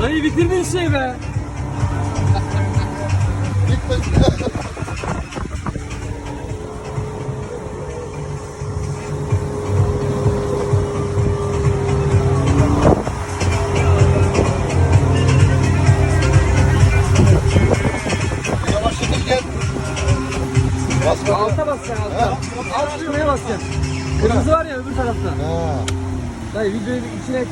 Dayı bitirdin şey be. Alta bas sen alta. Alt şuraya bas sen. Kırmızı var ya öbür tarafta. Dayı videoyu içine